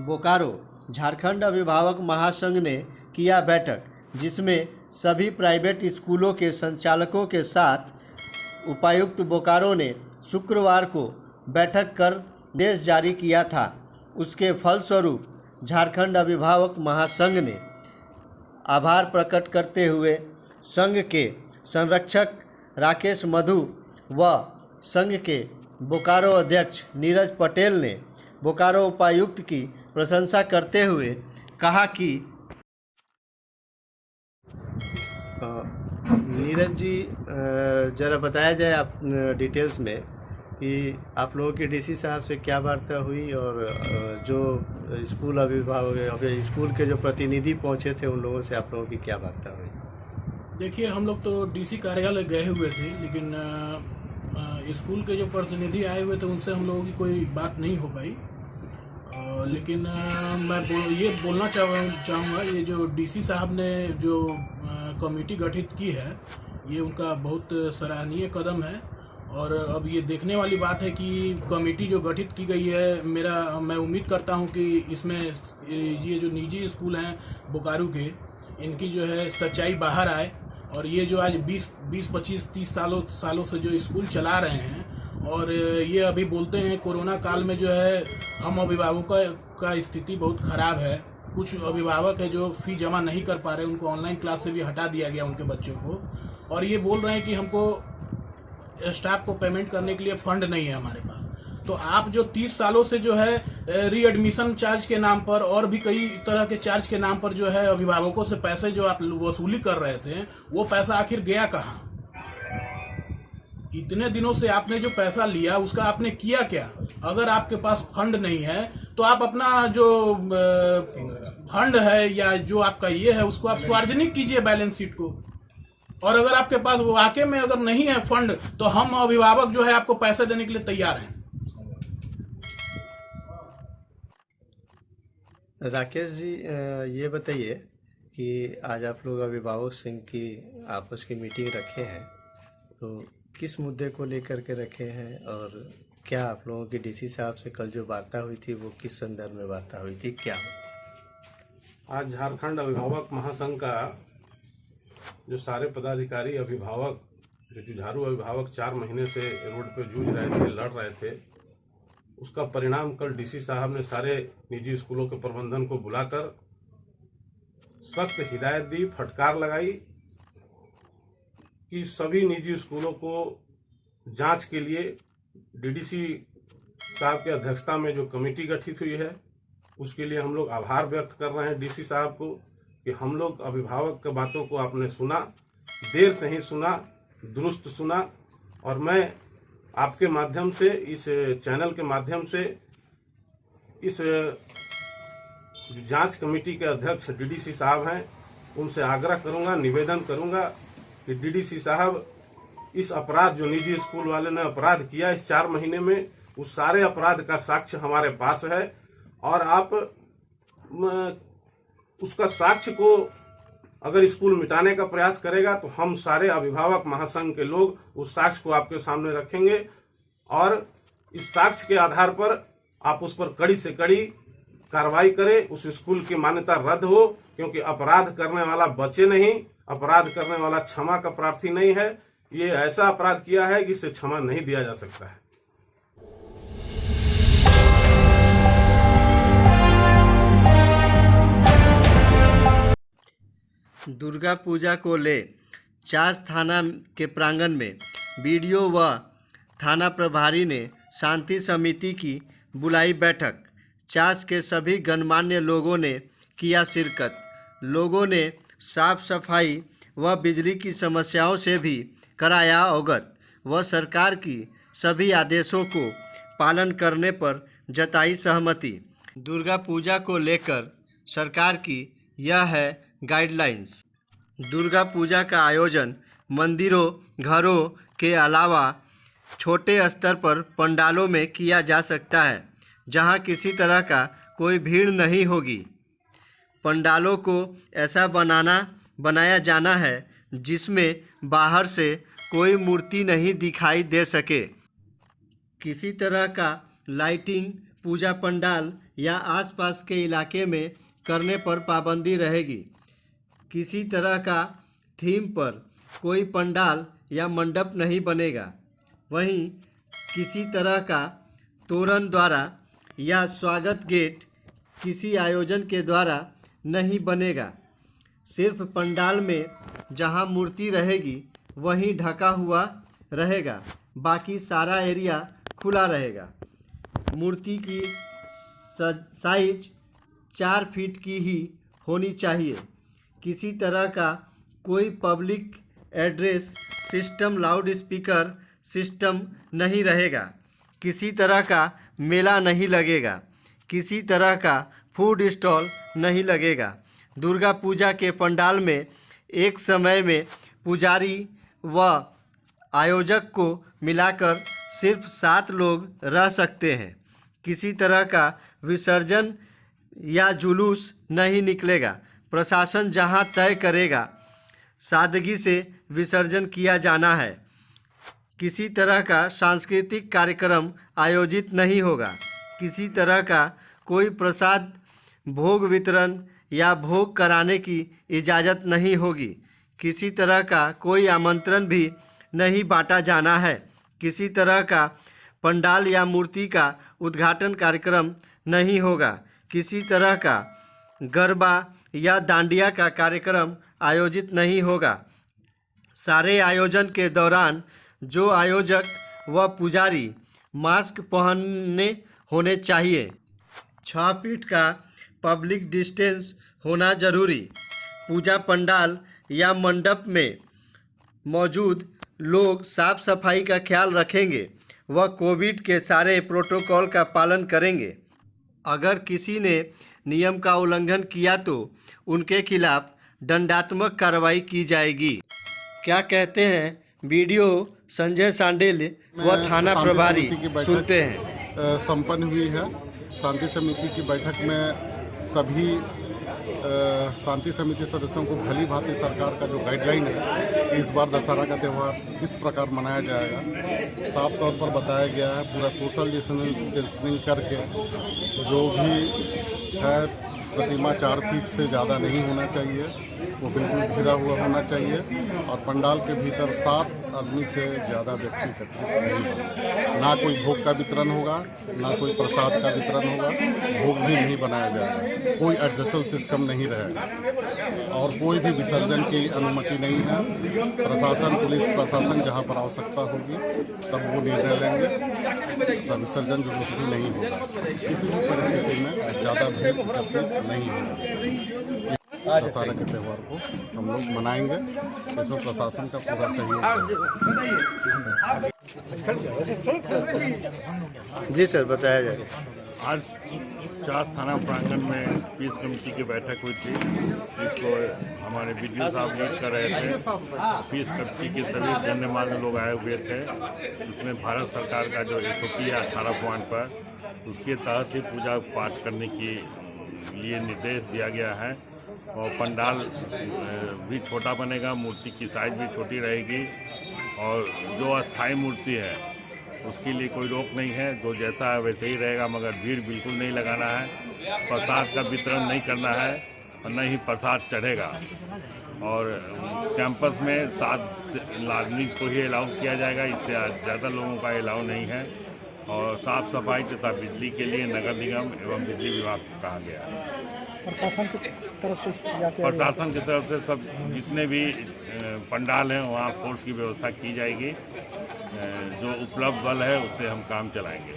बोकारो झारखंड अभिभावक महासंघ ने किया बैठक, जिसमें सभी प्राइवेट स्कूलों के संचालकों के साथ उपायुक्त बोकारो ने शुक्रवार को बैठक कर आदेश जारी किया था। उसके फलस्वरूप झारखंड अभिभावक महासंघ ने आभार प्रकट करते हुए संघ के संरक्षक राकेश मधु व संघ के बोकारो अध्यक्ष नीरज पटेल ने बोकारो उपायुक्त की प्रशंसा करते हुए कहा कि नीरज जी, ज़रा बताया जाए आप डिटेल्स में कि आप लोगों के डीसी साहब से क्या वार्ता हुई और जो स्कूल अभिभावक स्कूल के जो प्रतिनिधि पहुंचे थे उन लोगों से आप लोगों की क्या वार्ता हुई। देखिए, हम लोग तो डीसी कार्यालय गए हुए थे, लेकिन स्कूल के जो प्रतिनिधि आए हुए थे उनसे हम लोगों की कोई बात नहीं हो पाई। लेकिन मैं ये बोलना चाहूँगा, ये जो डीसी साहब ने जो कमेटी गठित की है, ये उनका बहुत सराहनीय कदम है। और अब ये देखने वाली बात है कि कमेटी जो गठित की गई है, मैं उम्मीद करता हूँ कि इसमें ये जो निजी स्कूल हैं बोकारो के, इनकी जो है सच्चाई बाहर आए। और ये जो आज 20, 25, 30 सालों से जो स्कूल चला रहे हैं, और ये अभी बोलते हैं कोरोना काल में जो है हम अभिभावकों का स्थिति बहुत ख़राब है। कुछ अभिभावक है जो फ़ी जमा नहीं कर पा रहे, उनको ऑनलाइन क्लास से भी हटा दिया गया उनके बच्चों को। और ये बोल रहे हैं कि हमको स्टाफ को पेमेंट करने के लिए फंड नहीं है हमारे पास। तो आप जो 30 सालों से जो है रीएडमिशन चार्ज के नाम पर और भी कई तरह के चार्ज के नाम पर जो है अभिभावकों से पैसे जो आप वसूली कर रहे थे, वो पैसा आखिर गया कहाँ? इतने दिनों से आपने जो पैसा लिया उसका आपने किया क्या? अगर आपके पास फंड नहीं है तो आप अपना जो फंड है या जो आपका ये है उसको आप सार्वजनिक कीजिए बैलेंस शीट को। और अगर आपके पास वाकई में अगर नहीं है फंड, तो हम अभिभावक जो है आपको पैसे देने के लिए तैयार हैं। राकेश जी, ये बताइए कि आज आप लोग अभिभावक संघ की आपस की मीटिंग रखे हैं, तो किस मुद्दे को लेकर के रखे हैं और क्या आप लोगों की डीसी साहब से कल जो वार्ता हुई थी वो किस संदर्भ में वार्ता हुई थी, क्या? आज झारखंड अभिभावक महासंघ का जो सारे पदाधिकारी अभिभावक, जो जुझारू अभिभावक 4 महीने से रोड पे जूझ रहे थे, लड़ रहे थे, उसका परिणाम कल डीसी साहब ने सारे निजी स्कूलों के प्रबंधन को बुलाकर सख्त हिदायत दी, फटकार लगाई कि सभी निजी स्कूलों को जांच के लिए डीडीसी साहब की अध्यक्षता में जो कमेटी गठित हुई है, उसके लिए हम लोग आभार व्यक्त कर रहे हैं डीसी साहब को कि हम लोग अभिभावक की बातों को आपने सुना, देर से ही सुना, दुरुस्त सुना। और मैं आपके माध्यम से, इस चैनल के माध्यम से, इस जांच कमेटी के अध्यक्ष डीडीसी साहब हैं, उनसे आग्रह करूंगा, निवेदन करूंगा कि डीडीसी साहब इस अपराध जो निजी स्कूल वाले ने अपराध किया इस 4 महीने में, उस सारे अपराध का साक्ष्य हमारे पास है और आप उसका साक्ष्य को अगर स्कूल मिटाने का प्रयास करेगा तो हम सारे अभिभावक महासंघ के लोग उस साक्ष्य को आपके सामने रखेंगे और इस साक्ष्य के आधार पर आप उस पर कड़ी से कड़ी कार्रवाई करें, उस स्कूल की मान्यता रद्द हो। क्योंकि अपराध करने वाला बचे नहीं, अपराध करने वाला क्षमा का प्रार्थी नहीं है। ये ऐसा अपराध किया है कि इसे क्षमा नहीं दिया जा सकता है। दुर्गा पूजा को ले चास थाना के प्रांगण में बीडीओ व थाना प्रभारी ने शांति समिति की बुलाई बैठक। चास के सभी गणमान्य लोगों ने किया शिरकत। लोगों ने साफ सफाई व बिजली की समस्याओं से भी कराया अवगत व सरकार की सभी आदेशों को पालन करने पर जताई सहमति। दुर्गा पूजा को लेकर सरकार की यह है गाइडलाइंस। दुर्गा पूजा का आयोजन मंदिरों, घरों के अलावा छोटे स्तर पर पंडालों में किया जा सकता है, जहां किसी तरह का कोई भीड़ नहीं होगी। पंडालों को ऐसा बनाया जाना है जिसमें बाहर से कोई मूर्ति नहीं दिखाई दे सके। किसी तरह का लाइटिंग पूजा पंडाल या आसपास के इलाके में करने पर पाबंदी रहेगी। किसी तरह का थीम पर कोई पंडाल या मंडप नहीं बनेगा। वहीं किसी तरह का तोरण द्वारा या स्वागत गेट किसी आयोजन के द्वारा नहीं बनेगा। सिर्फ पंडाल में जहां मूर्ति रहेगी वहीं ढका हुआ रहेगा, बाकी सारा एरिया खुला रहेगा। मूर्ति की साइज 4 फीट की ही होनी चाहिए। किसी तरह का कोई public address system, loud speaker system नहीं रहेगा। किसी तरह का मेला नहीं लगेगा। किसी तरह का फूड स्टॉल नहीं लगेगा। दुर्गा पूजा के पंडाल में एक समय में पुजारी व आयोजक को मिलाकर सिर्फ 7 लोग रह सकते हैं। किसी तरह का विसर्जन या जुलूस नहीं निकलेगा। प्रशासन जहां तय करेगा सादगी से विसर्जन किया जाना है। किसी तरह का सांस्कृतिक कार्यक्रम आयोजित नहीं होगा। किसी तरह का कोई प्रसाद भोग वितरण या भोग कराने की इजाज़त नहीं होगी। किसी तरह का कोई आमंत्रण भी नहीं बांटा जाना है। किसी तरह का पंडाल या मूर्ति का उद्घाटन कार्यक्रम नहीं होगा। किसी तरह का गरबा या डांडिया का कार्यक्रम आयोजित नहीं होगा। सारे आयोजन के दौरान जो आयोजक व पुजारी मास्क पहने होने चाहिए। 6 फीट का पब्लिक डिस्टेंस होना जरूरी। पूजा पंडाल या मंडप में मौजूद लोग साफ सफाई का ख्याल रखेंगे व कोविड के सारे प्रोटोकॉल का पालन करेंगे। अगर किसी ने नियम का उल्लंघन किया तो उनके खिलाफ दंडात्मक कार्रवाई की जाएगी। क्या कहते हैं वीडियो संजय सांडेल व थाना प्रभारी, सुनते हैं। संपन्न हुई है। शांति समिति की बैठक में सभी शांति समिति सदस्यों को भली भांति सरकार का जो गाइडलाइन है इस बार दशहरा का त्यौहार किस प्रकार मनाया जाएगा साफ तौर पर बताया गया है। पूरा सोशल डिस्टेंसिंग करके जो भी है प्रतिमा 4 फीट से ज़्यादा नहीं होना चाहिए, वो बिल्कुल घिरा हुआ होना चाहिए और पंडाल के भीतर 7 आदमी से ज़्यादा व्यक्ति एकत्रित नहीं होगा। ना कोई भोग का वितरण होगा, ना कोई प्रसाद का वितरण होगा, भोग भी नहीं बनाया जाएगा, कोई एड्रेसल सिस्टम नहीं रहेगा और कोई भी विसर्जन की अनुमति नहीं है। प्रशासन, पुलिस प्रशासन जहाँ पर आवश्यकता होगी तब वो निर्णय लेंगे। तब विसर्जन जुलूस भी नहीं होगा। किसी भी परिस्थिति में ज़्यादा भीड़ एकत्रित नहीं होगा। दशहरा के त्यौहार को हम लोग मनाएंगे, इसमें प्रशासन का पूरा सहयोग है। जी सर, बताया जाए। आज 4 थाना प्रांगण में पीस कमेटी की बैठक हुई थी। इसको हमारे वीडियो साहब लीड कर रहे थे। पीस कमेटी के सभी गणमान्य लोग आए हुए थे। उसमें भारत सरकार का जो SOP है 18 पॉइंट पर, उसके तहत ही पूजा पाठ करने के लिए निर्देश दिया गया है। और पंडाल भी छोटा बनेगा, मूर्ति की साइज भी छोटी रहेगी और जो अस्थाई मूर्ति है उसके लिए कोई रोक नहीं है। जो जैसा है वैसे ही रहेगा, मगर भीड़ बिल्कुल नहीं लगाना है। प्रसाद का वितरण नहीं करना है और न ही प्रसाद चढ़ेगा। और कैंपस में 7 आदमी को ही अलाउ किया जाएगा, इससे ज़्यादा लोगों का अलाउ नहीं है। और साफ सफाई तथा बिजली के लिए नगर निगम एवं बिजली विभाग को कहा गया है। प्रशासन की तरफ से सब जितने भी पंडाल हैं वहाँ फोर्स की व्यवस्था की जाएगी। जो उपलब्ध बल है उससे हम काम चलाएंगे।